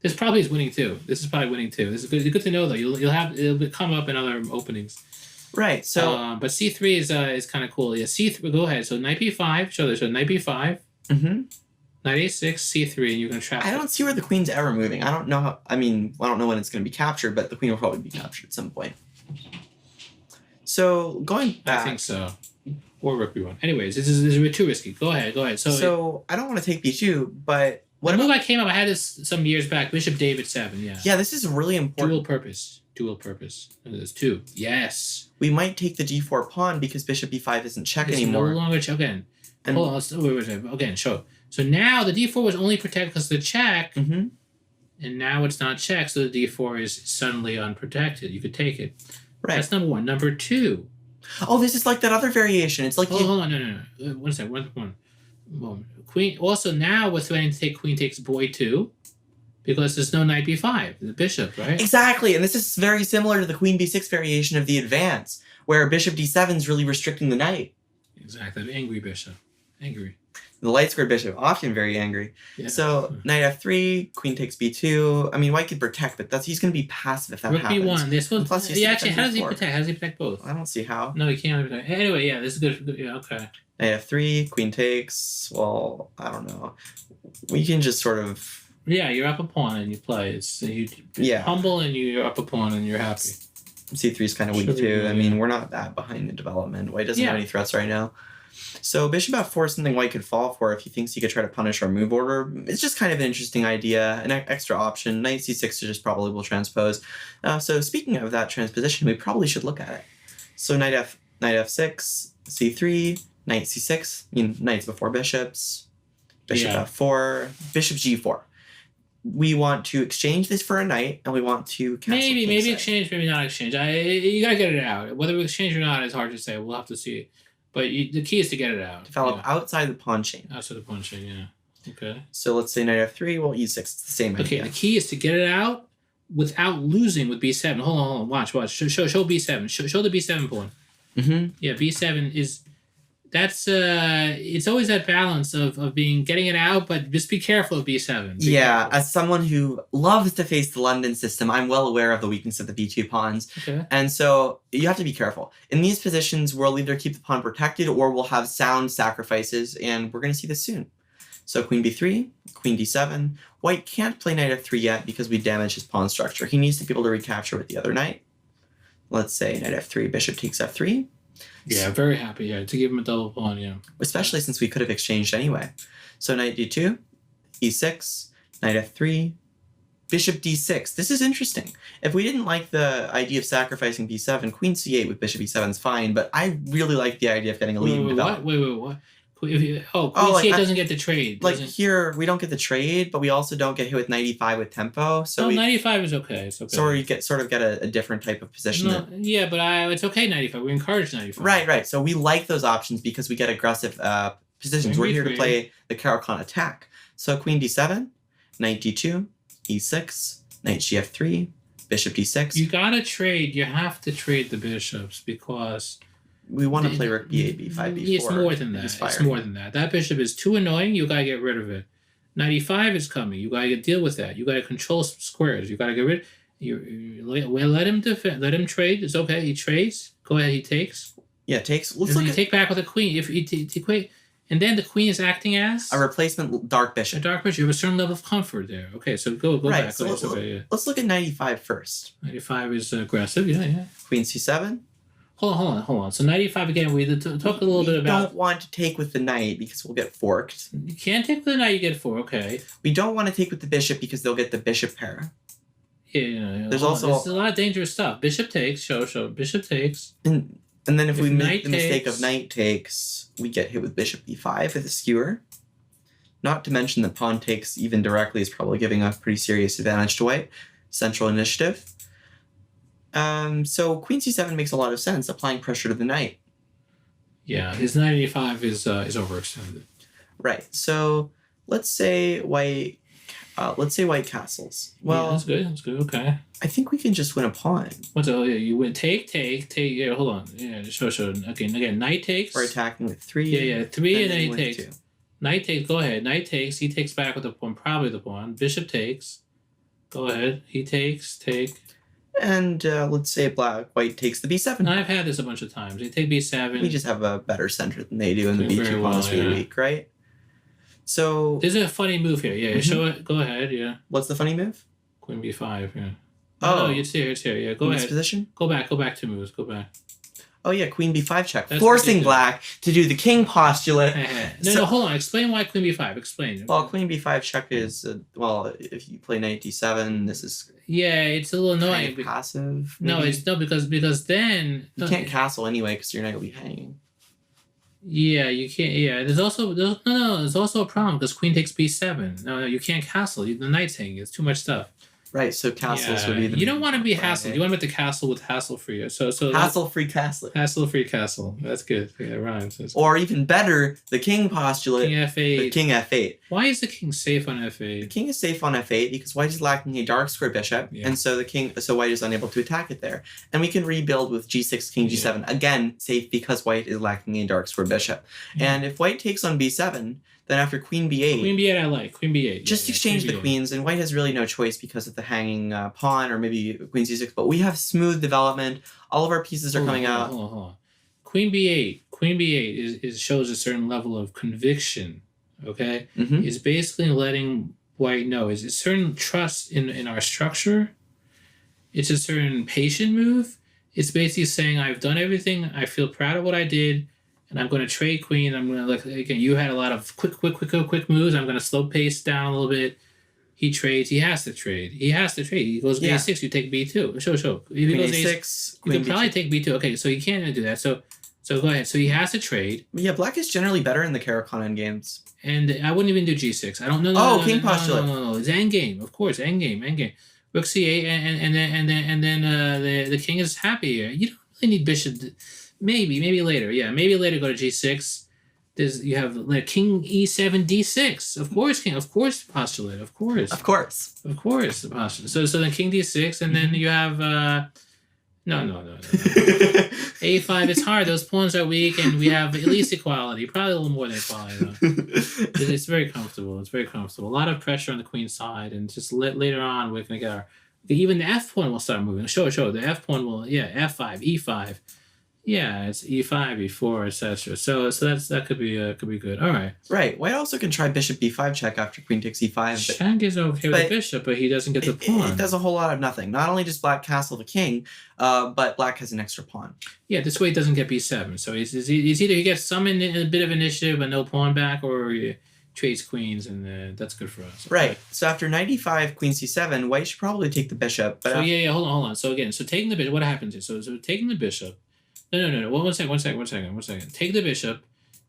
this probably is winning too. This is probably winning too. This is good to know though. It'll come up in other openings. Right. So but c3 is kind of cool. Yeah, c3. Go ahead. So knight b5. So knight b5. Knight a6, c3, and you're gonna trap. I don't see where the queen's ever moving. I don't know. I don't know when it's gonna be captured, but the queen will probably be captured at some point. So going back, I think so. Or rook b1. Anyways, this is too risky. Go ahead. So I don't want to take b2, but what move I came up? I had this some years back. Bishop David 7. Yeah. Yeah, this is really important. Dual purpose. There's two. Yes. We might take the d4 pawn because bishop b5 isn't check anymore. No longer check again. And hold on. Wait. Again, show. So now the d4 was only protected because of the check, and now it's not checked, so the d4 is suddenly unprotected. You could take it. Right. That's number one. Number two. Oh, this is like that other variation. It's like hold on, no. One second. One. Queen. Also, now we're threatening to take queen takes boy 2, because there's no knight b5, the bishop, right? Exactly, and this is very similar to the queen b6 variation of the advance, where bishop d7 is really restricting the knight. Exactly, angry bishop, angry. The light squared bishop, often very angry. Yeah. So knight f3, queen takes b2. I mean, white could protect, but he's going to be passive if that happens. Rook b1. This one. Plus, yeah, actually, how does he protect? How does he protect both? I don't see how. No, he can't protect. Anyway, yeah, this is good. Yeah, okay. Knight f3, queen takes. Well, I don't know. We can just sort of. Yeah, you're up a pawn and you play. Humble and you're up a pawn and you're happy. c3 is kind of weak too. Yeah. I mean, we're not that behind in development. White doesn't have any threats right now. So bishop f4 is something white could fall for if he thinks he could try to punish our move order. It's just kind of an interesting idea, an extra option. Knight c6 is just probably will transpose. So speaking of that transposition, we probably should look at it. So knight f6, c3, knight c6. I mean, knights before bishops. Bishop f4, bishop g4. We want to exchange this for a knight, and we want to cancel maybe exchange, maybe not exchange. You gotta get it out. Whether we exchange or not is hard to say. We'll have to see. But the key is to get it out. Develop outside the pawn chain. Outside the pawn chain, yeah. Okay. So let's say knight f3, well, e6. It's the same idea. Okay, the key is to get it out without losing with b7. Hold on. Watch. Show b7. Show the b7 pawn. Yeah, b7 is... That's it's always that balance of getting it out, but just be careful of b7. Be careful. As someone who loves to face the London system, I'm well aware of the weakness of the b2 pawns. Okay. And so you have to be careful. In these positions, we'll either keep the pawn protected or we'll have sound sacrifices, and we're going to see this soon. So queen b3, queen d7. White can't play knight f3 yet because we damage his pawn structure. He needs to be able to recapture with the other knight. Let's say knight f3, bishop takes f3. Yeah, very happy, to give him a double pawn, yeah. Especially since we could have exchanged anyway. So knight d2, e6, knight f3, bishop d6. This is interesting. If we didn't like the idea of sacrificing b7, queen c8 with bishop e7 is fine, but I really like the idea of getting a lead in development. What? Queen c8 doesn't get the trade. Here, we don't get the trade, but we also don't get hit with knight e5 with tempo. So knight e5 is okay. It's okay. So you get a different type of position. Yeah, but it's okay, knight e5. We encourage knight e5. Right. So we like those options because we get aggressive positions. We're here to play the Caro-Kann attack. So queen d7, knight d2, e6, knight gf3, bishop d6. You gotta trade. You have to trade the bishops because... We want to play rook b8, b5, b4. It's more than that. It's more than that. That bishop is too annoying. You gotta get rid of it. Knight e5 is coming. You gotta deal with that. You gotta control some squares. You gotta get rid. Let him defend. Let him trade. It's okay. He trades. Go ahead. He takes. Yeah, takes. Let's look. Take back with the queen. If he and then the queen is acting as a replacement dark bishop. A dark bishop. You have a certain level of comfort there. Okay, so go back. So let's look at knight e5 first. Knight e5 is aggressive. Yeah. Queen c7. Hold on. So knight e5 again. We talk a little bit about. We don't want to take with the knight because we'll get forked. You can't take with the knight. You get forked. Okay. We don't want to take with the bishop because they'll get the bishop pair. Yeah. There's a lot of dangerous stuff. Bishop takes. Show. Bishop takes. And then if we make the mistake of knight takes, we get hit with bishop e5 with a skewer. Not to mention that pawn takes even directly is probably giving a pretty serious advantage to white. Central initiative. So queen c7 makes a lot of sense, applying pressure to the knight. Yeah, his knight e5 is overextended. Right. So let's say white castles. Well, yeah, that's good. That's good. Okay. I think we can just win a pawn. What's oh yeah, you win take. Yeah, hold on. Yeah, show. Again, knight takes. We're attacking with 3. Yeah, 3 and then he with takes. 2. Knight takes. Go ahead. Knight takes. He takes back with the pawn. Probably the pawn. Bishop takes. Go ahead. He takes. Take. And let's say white takes the b7. I've had this a bunch of times. They take b7. We just have a better center than they do, and the Doing b2 very pawn well, is really yeah. weak, right? So There's a funny move here. Yeah, show it. Go ahead. Yeah. what's the funny move? Queen b5. Yeah. Oh. No, it's here. It's here. Yeah. Go In this ahead. position? Go back to moves. Go back. Oh yeah, queen b5 check, That's forcing ridiculous. black to do the king postulate. No, hold on. Explain why queen b5. Explain. Well, queen b5 check is if you play knight d7, this is Yeah, it's a little kind annoying. of passive. No, maybe. it's no because then You can't castle anyway because your knight will be hanging. Yeah, you can't. Yeah, there's also there's also a problem because queen takes b7. No, you can't castle. The knight's hanging. It's too much stuff. Right, so castles Yeah, would be the you don't want to be play. hassled. You want to make the castle with hassle free. So Hassle-free castle. hassle free castle. That's good. Yeah, it rhymes. Or even better, the king postulate, King f8. the king f8. Why is the king safe on The f8? king is safe on f8 because white is lacking a dark square bishop, Yeah. and so white is unable to attack it there. And we can rebuild with g6, king g7. Again, safe because white is lacking a dark square bishop. Yeah. And if white takes on b7, then after queen b8, Queen b8 I like. Queen b8. just exchange the queen B8. queens, and white has really no choice because of the hanging pawn or maybe queen c6. But we have smooth development. All of our pieces are coming out. Hold on. Queen b8. Queen b8 is shows a certain level of conviction. Okay, Mhm. is basically letting white know is a certain trust in our structure. It's a certain patient move. It's basically saying I've done everything. I feel proud of what I did. And I'm going to trade queen. I'm going to again. You had a lot of quick moves. I'm going to slow pace down a little bit. He trades. He has to trade. He goes Yeah. a6. You take b2. Show. If he Queen goes a6, you queen can probably b2. take b2. Okay, so you can't even do that. So go ahead. So he has to trade, Yeah, black is generally better in the Karakhan endgames. and I wouldn't even do g6. I don't know. King postulate. No. It's endgame, of course. Endgame. Rook c8, and then the king is happy here. You don't really need bishop. Maybe later. Yeah, maybe later go to g6. You have like king e7 d6. Of course postulate. Of course the postulate. So then king d6, and then you have no. a5. It's hard. Those pawns are weak, and we have at least equality. Probably a little more than equality though. It's very comfortable. A lot of pressure on the queen side, and just later on we're gonna get our. Even the f pawn will start moving. Show. The f pawn will f5 e5. Yeah, it's e5, e4, etc. So that could be good. All right. Right. White also can try bishop b5 check after queen takes e5. But Shank is okay with the bishop, but he doesn't get the pawn. It does a whole lot of nothing. Not only does black castle the king, but black has an extra pawn. Yeah, this way he doesn't get b7. So it's either he gets some a bit of initiative but no pawn back, or he trades queens, and that's good for us. Okay. Right. So after knight e5, queen c7, white should probably take the bishop. But So hold on. So again, taking the bishop, what happens here? So taking the bishop. No. One second. Take the bishop.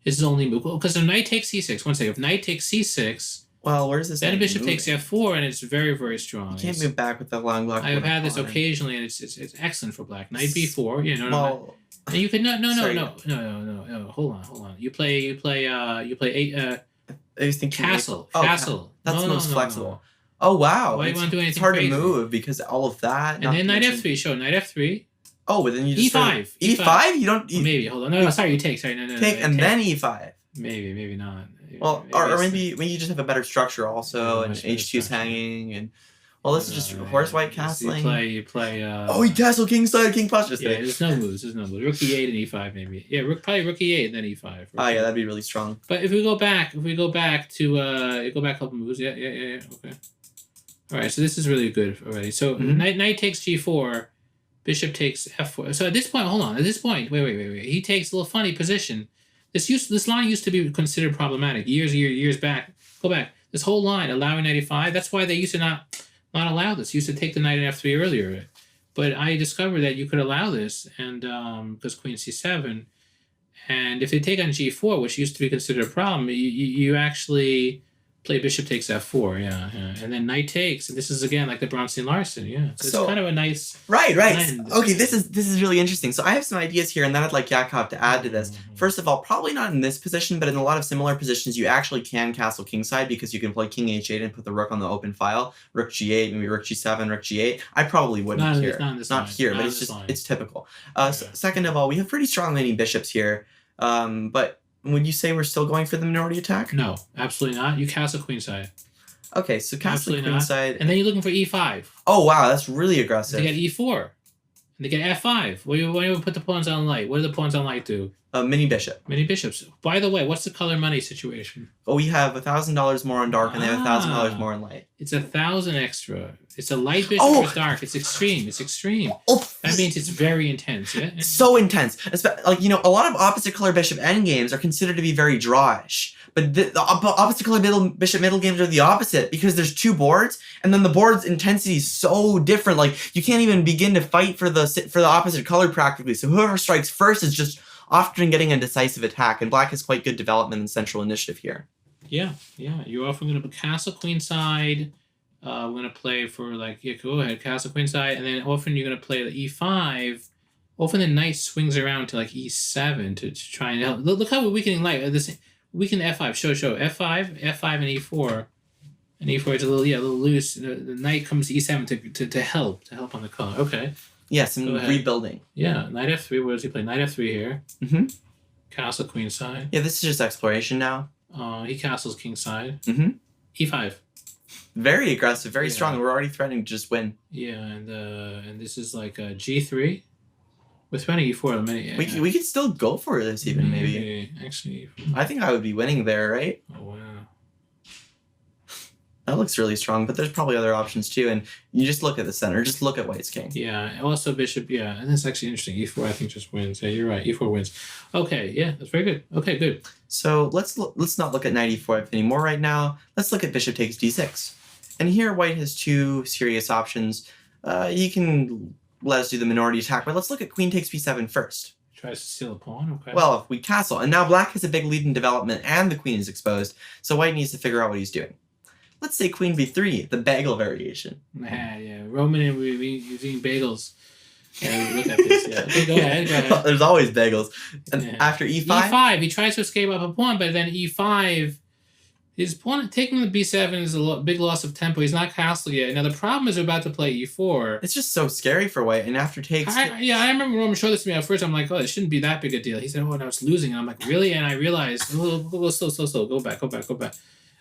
Is his only move because if knight takes c6. One second. If knight takes c6, well, where's this? then knight bishop moving? takes f4, and it's very, very strong. You can't move back with the long block. I've had this pawn. occasionally, and it's excellent for black. Knight b4. Yeah, no. Well, And you could no. Sorry. Hold on. You play eight. I was thinking Castle. Oh, Castle. That's No, the most no. flexible. Oh wow! Why do you want to do anything It's hard crazy? to move because all of that. And not then to knight mention- f3. Show knight f3. Oh, but then you just E5. E5. You don't Or maybe hold on. No, sorry. You take. Sorry, no. take and take. then E5. Maybe not. Well, or maybe you just have a better structure also, Yeah, and much better H2's structure. hanging, and well, this is just horse white castling. You play. Oh, he castle king side, king plus. Yeah, there's no moves. Rook e8 and e5 maybe. Yeah, rook e8 and then e5. Oh yeah, that'd be really strong. But if we go back to go back a couple moves. Yeah. Okay. All right, so this is really good already. So Mhm. knight takes g4, bishop takes f4. So at this point, hold on. At this point, wait. He takes a little funny position. This line used to be considered problematic years back. Go back. This whole line allowing knight e5. That's why they used to not allow this. Used to take the knight at f3 earlier. But I discovered that you could allow this, and because queen c7, and if they take on g4, which used to be considered a problem, you actually play bishop takes f4, yeah. And then knight takes, and this is again like the Bronstein-Larsen, yeah. So it's kind of a nice Right. blend. Okay, this is really interesting. So I have some ideas here, and then I'd like Yakov to add to this. First of all, probably not in this position, but in a lot of similar positions, you actually can castle kingside because you can play king h8 and put the rook on the open file. Rook g8, maybe rook g7, rook g8. I probably wouldn't here. Not here, but it's typical. Second of all, we have pretty strong many bishops here, but would you say we're still going for the minority attack? No, absolutely not. You castle queenside. Okay, so castle queenside. And then you're looking for e5. Oh, wow, that's really aggressive. They get e4. And they get f5. What do you put the pawns on light? What do the pawns on light do? Mini bishop. Mini bishops. By the way, what's the color money situation? Oh, we have $1,000 more on dark, and they have $1,000 more on light. It's 1,000 extra. It's a light bishop with dark. It's extreme. It's extreme. Oh, that means it's very intense. Yeah. So intense. Like a lot of opposite color bishop endgames are considered to be very drawish, but the opposite color bishop middle games are the opposite because there's two boards, and then the board's intensity is so different. Like you can't even begin to fight for the opposite color practically. So whoever strikes first is just often getting a decisive attack, and black has quite good development in central initiative here. Yeah. You're often going to castle queenside. We're going to play for go ahead, castle queenside, and then often you're going to play the e5. Often the knight swings around to like e7 to try and help. Look how we're weakening light. This weaken f5. Show f5, and e4. And e4 is a little loose. The knight comes to e7 to help on the color. Okay. Yeah, some rebuilding. Yeah, knight f3. Where does he play? Knight f3 here. Mm-hmm. Castle queenside. Yeah, this is just exploration now. He castles kingside. Mm-hmm. e5. Very aggressive, very strong. We're already threatening to just win. Yeah, and this is like g3. We're threatening e4. We could still go for this even maybe. Actually, I think I would be winning there, right? Oh wow. That looks really strong, but there's probably other options too. And you just look at the center. Just look at white's king. Yeah, also bishop. Yeah, and that's actually interesting. e4, I think, just wins. Yeah, you're right. e4 wins. Okay, yeah, that's very good. Okay, good. So let's not look at knight e4 anymore right now. Let's look at bishop takes d6. And here white has two serious options. He can let us do the minority attack, but let's look at queen takes b7 first. Tries to steal a pawn. Okay. Well, if we castle, and now black has a big lead in development, and the queen is exposed, so white needs to figure out what he's doing. Let's say queen b3, the bagel variation. Yeah. Roman and we eating bagels. Yeah, look at this. Yeah. Okay, go ahead. There's always bagels. And after e5? e5, he tries to escape up a pawn, but then e5, his pawn taking the b7 is a big loss of tempo. He's not castled yet. Now the problem is we're about to play e4. It's just so scary for white, and after takes... I remember Roman showed this to me at first. I'm like, oh, it shouldn't be that big a deal. He said, oh, and I was losing. And I'm like, really? And I realized, go slow. Go back. Go back.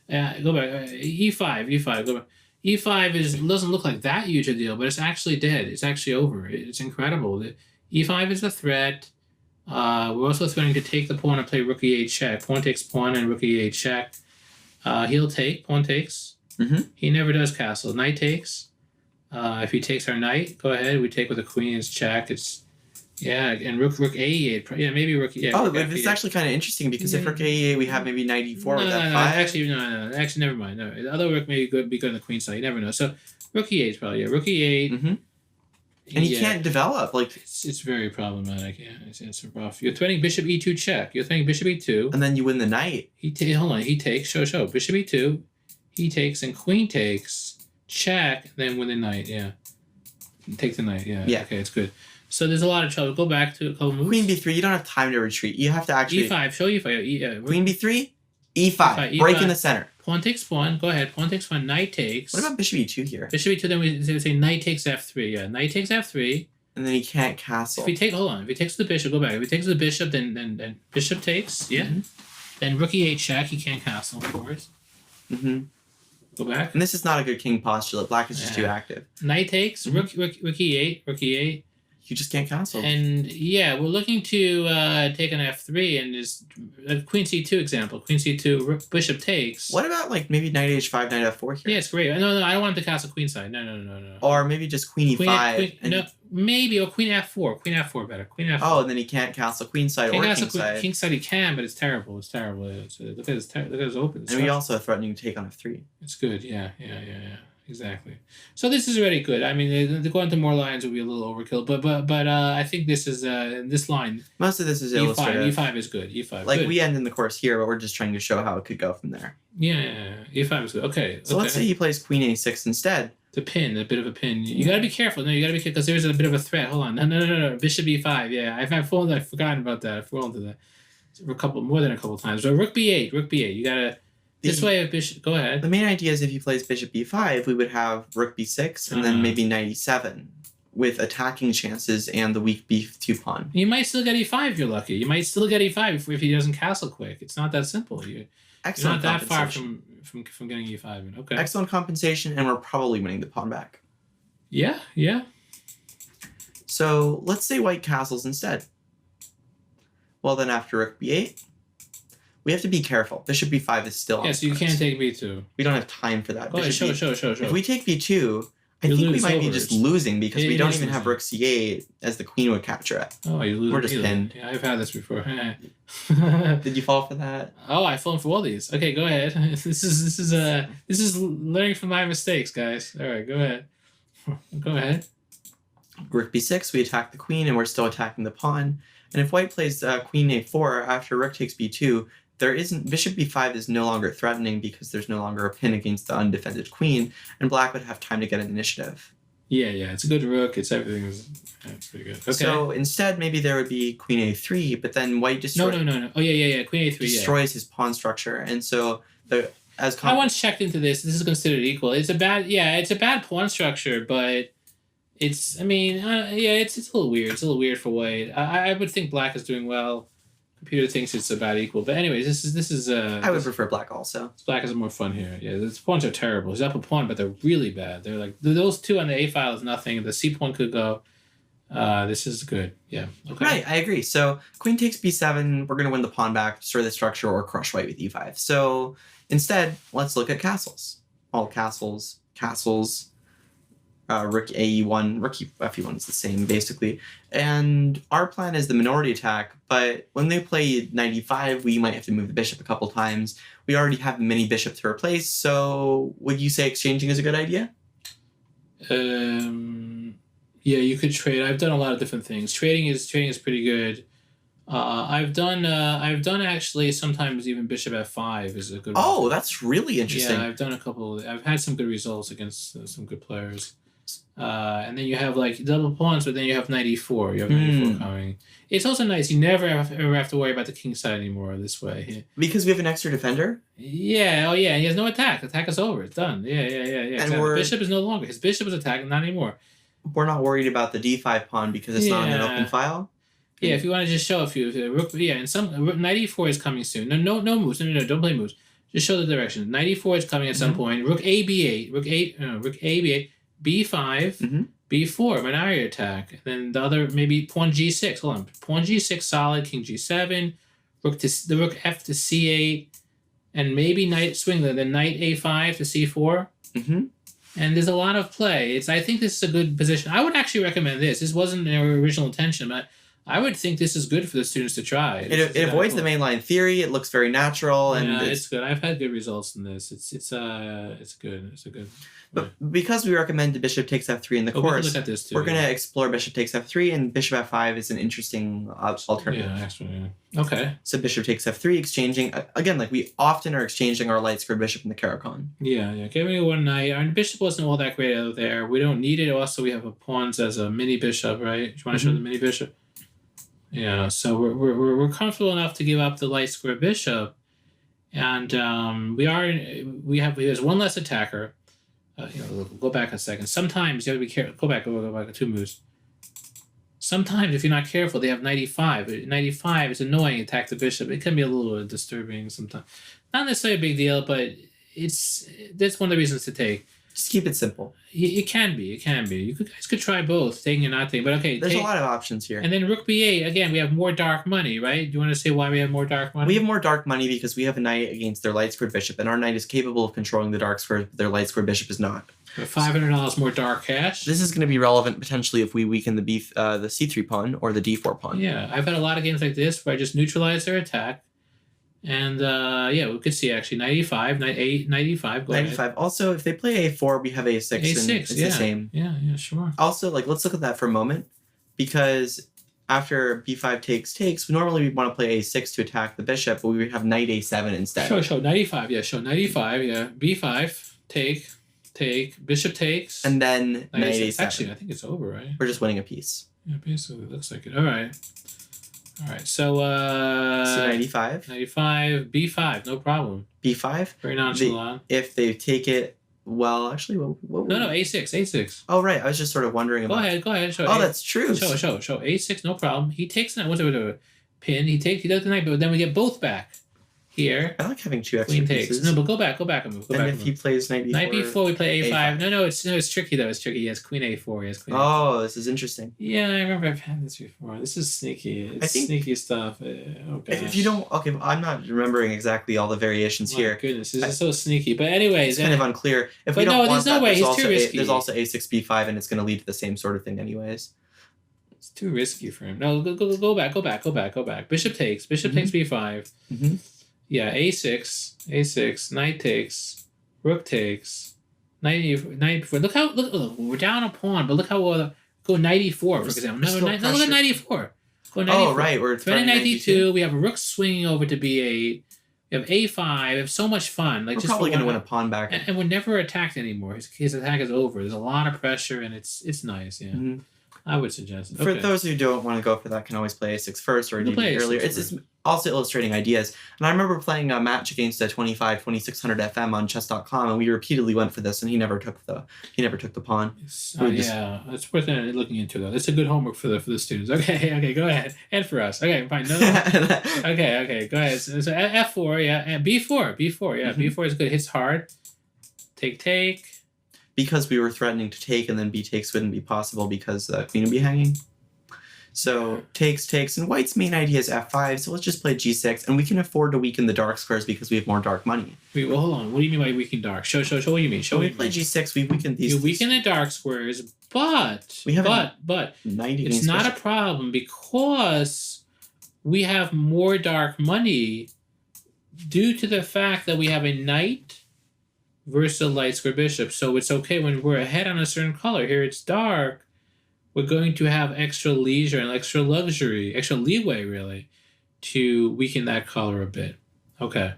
e5, go back. e5 doesn't look like that huge a deal, but it's actually dead. It's actually over. It's incredible. e5 is a threat. We're also threatening to take the pawn and play rook e8 check. Pawn takes pawn and rook e8 check. He'll take. Pawn takes. Mm-hmm. He never does castle. Knight takes. If he takes our knight, go ahead. We take with the queen. It's check. And rook a8. Yeah, maybe rook. Yeah. Oh, this is actually kind of interesting because if rook a8, we have maybe knight e4 with f5. No. Actually, never mind. No, the other rook may be good on the queen side. You never know. So rook e8 is probably rook e8. Mm-hmm. And he can't develop it's very problematic. Yeah, it's rough. You're threatening bishop e2 check. You're threatening bishop e2. And then you win the knight. Hold on. He takes. Show. Bishop e2. He takes and queen takes. Check. Then win the knight. Yeah. Take the knight. Yeah. Okay, it's good. So there's a lot of trouble. Go back to a couple moves. Queen b3. You don't have time to retreat. You have to actually e5. Show e5. Queen b3. E5. Break in the center. Pawn takes pawn. Go ahead. Pawn takes pawn. Knight takes. What about bishop e2 here? Bishop e2. Then we say knight takes f3. Yeah. Knight takes f3. And then he can't castle. If he takes the bishop, go back. If he takes the bishop, then bishop takes. Yeah. Mm-hmm. Then rook e8 check. He can't castle, of course. Mm-hmm. Go back. And this is not a good king postulate. Black is just too active. Knight takes. Rook e8. You just can't castle. And we're looking to take an f3 and is a queen c2 example. Queen c2, bishop takes. What about maybe knight h5, knight f4 here? Yeah, it's great. No, I don't want him to castle queenside. No. Or maybe just queen e5. Maybe or queen f4. Queen f4 better. Queen f4. Oh, and then he can't castle queenside or kingside. Kingside he can, but it's terrible. Look at his open. And we also have threatening to take on f3. It's good. Yeah. exactly. So this is already good. I mean, going to more lines would be a little overkill, but I think this is this line Most of this is e5 illustrative. e5 is good. E5 Like good. we end in the course here, but we're just trying to show how it could go from there. Yeah, e5 is good. Okay. So let's say he plays queen a6 instead. The pin, a bit of a pin. You gotta be careful. No, you gotta be careful because there's a bit of a threat. Hold on. No. Bishop e5. Yeah, I've forgotten about that. I've fallen to that more than a couple times. So rook b8. Rook b8. You gotta this way. If bishop, go ahead. The main idea is if he plays bishop b5, we would have rook b6 and then maybe knight e7 with attacking chances and the weak b2 pawn. You might still get e5 if you're lucky. You might still get e5 if he doesn't castle quick. It's not that simple. You're not that far from getting e5. Okay. Excellent compensation, and we're probably winning the pawn back. Yeah. So let's say white castles instead. Well, then after rook b8, we have to be careful. Bishop b5 is still on. Yeah, so you can't take b2. We don't have time for that. Go ahead, show. If we take b2, I think we might be just losing because we don't even have rook c8 as the queen would capture it. Oh, you lose. We're just pinned. Yeah, I've had this before. Did you fall for that? Oh, I've fallen for all these. Okay, go ahead. This is learning from my mistakes, guys. All right, go ahead. Go ahead. Rook b6, we attack the queen, and we're still attacking the pawn. And if white plays queen a4 after rook takes b2, bishop b5 is no longer threatening because there's no longer a pin against the undefended queen, and black would have time to get an initiative. Yeah, it's a good rook. It's pretty good. Okay. So instead, maybe there would be queen a3, but then white destroys. No. Oh yeah. Queen a3 destroys his pawn structure, and so I once checked into this. This is considered equal. It's a bad pawn structure, but it's a little weird. It's a little weird for white. I would think black is doing well. Computer thinks it's about equal, but anyways, this is. I would prefer black also. Black is more fun here. Yeah, the pawns are terrible. He's up a pawn, but they're really bad. They're like those two on the a file is nothing. The c pawn could go. This is good. Yeah. Okay. Right, I agree. So queen takes b7. We're gonna win the pawn back, destroy the structure, or crush white with e5. So instead, let's look at castles. All castles. Rook ae1, rook fe1 is the same basically. And our plan is the minority attack, but when they play knight e5, we might have to move the bishop a couple times. We already have a mini bishop to replace, so would you say exchanging is a good idea? Yeah, you could trade. I've done a lot of different things. Trading is pretty good. I've done actually sometimes even bishop f5 is a good. Oh, that's really interesting. Yeah, I've done a couple. I've had some good results against some good players. And then you have like double pawns, but then you have knight e4. You have knight e4 coming. It's also nice. You never ever have to worry about the king side anymore this way. Because we have an extra defender? Yeah. Oh, yeah. He has no attack. Attack is over. It's done. Yeah. And exactly. Bishop is no longer. His bishop is attacking, not anymore. We're not worried about the d5 pawn because it's not in an open file? Yeah, if you want to just show a few. Rook, and knight e4 is coming soon. No moves. No, don't play moves. Just show the direction. Knight e4 is coming at some point. Rook a b8. Rook a b8. b5, b4, minority attack. And then the other, maybe pawn g6. Hold on. Pawn g6 solid, king g7, the rook f to c8, and maybe knight swing, then knight a5 to c4. And there's a lot of play. I think this is a good position. I would actually recommend this. This wasn't our original intention, but I would think this is good for the students to try. It avoids the mainline theory. It looks very natural, and it's good. I've had good results in this. It's good. It's a good. But because we recommend the bishop takes f3 in the course, look at this too, we're going to explore bishop takes f3, and bishop f5 is an interesting alternative. Yeah, actually, yeah. Okay. So bishop takes f3, exchanging again, like we often are exchanging our light squared bishop in the Caro-Kann. Yeah. Give me one knight. Our bishop wasn't all that great out there. We don't need it. Also, we have a pawns as a mini bishop, right? You want to show the mini bishop? Yeah. So we're comfortable enough to give up the light square bishop, and there's one less attacker. Go back a second. Sometimes you have to be careful. Go back 2 moves. Sometimes, if you're not careful, they have knight e5. Knight e5 is annoying. Attack the bishop. It can be a little disturbing sometimes. Not necessarily a big deal, but that's one of the reasons to take. Just keep it simple. It can be. You guys could try both, taking and not taking. But okay, there's a lot of options here. And then rook b8. Again, we have more dark money, right? Do you want to say why we have more dark money? We have more dark money because we have a knight against their light squared bishop, and our knight is capable of controlling the dark square. Their light squared bishop is not. $500 more dark cash. This is going to be relevant potentially if we weaken the c3 pawn or the d4 pawn. Yeah, I've had a lot of games like this where I just neutralize their attack, And yeah, we could see actually 95, 98, 95. Go 95. ahead. Also, if they play a4, we have a6, and A6, it's yeah. the same. Yeah, sure. Also, like, let's look at that for a moment, because after b5 takes, normally we want to play a6 to attack the bishop, but we would have knight a7 instead. Show 95, yeah, show 95, yeah. b5, take, bishop takes. And then knight a7. Actually, I think it's over, right? We're just winning a piece. Yeah, basically, it looks like it. All right, so... So 95. 95, b5, no problem. b5? Very nonchalant. If they take it... Well, actually, what No, a6. Oh, right. I was just sort of wondering about... Go ahead. Show. Oh, that's true. Show. A6, no problem. He takes that. What's it? Pin. He does the knight, but then we get both back. Here. I like having two extra Queen pieces. takes. No, but go back and move. And if he plays knight b4... Knight b4, we play a5. A5. No, it's tricky though. It's tricky. He has queen a4. He has queen Oh, this is interesting. Yeah, I remember I've had this before. This is sneaky. It's sneaky stuff. Oh, gosh. If you don't... Okay, I'm not remembering exactly all the variations here. Goodness, this is so sneaky. But anyways... It's kind of unclear. If we but don't no, want there's no that, way. He's too risky. There's also a6, b5, and it's going to lead to the same sort of thing anyways. It's too risky for him. No, go back. Bishop takes b5. Mm-hmm. Yeah, a6, knight takes, rook takes, knight e4. Look, we're down a pawn, but look how go knight e4, for example. No, look at knight e4. Go knight e4. Right, we're threatening knight e2. We have a rook swinging over to b8. We have a5. We have so much fun. Like, we're just probably going to win a pawn back. And we're never attacked anymore. His attack is over. There's a lot of pressure, and it's nice. Yeah. Mm-hmm. I would suggest it. For those who don't want to go for that, can always play a6 first or even earlier. It's also illustrating ideas. And I remember playing a match against a 2600 FM on chess.com, and we repeatedly went for this, and he never took the pawn. Yeah, it's worth looking into though. It's a good homework for the students. Okay, go ahead. And for us. Okay, fine. No. Okay, go ahead. So f4, yeah, and b4, yeah, mm-hmm. b4 is good. Hits hard. Take. Because we were threatening to take, and then b takes wouldn't be possible because the queen would be hanging. So takes, and white's main idea is f5, so let's just play g6, and we can afford to weaken the dark squares because we have more dark money. Wait, well, hold on. What do you mean by weaken dark? Show what you mean. When we play g6, we weaken these. You weaken the dark squares, but it's not a problem because we have more dark money due to the fact that we have a knight versus a light square bishop. So it's okay when we're ahead on a certain color. Here it's dark. We're going to have extra leisure and extra luxury, extra leeway, really, to weaken that color a bit. Okay.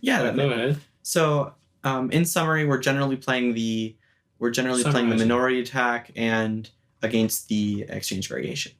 Yeah. Go ahead. So, in summary, we're generally playing the minority attack and against the exchange variation.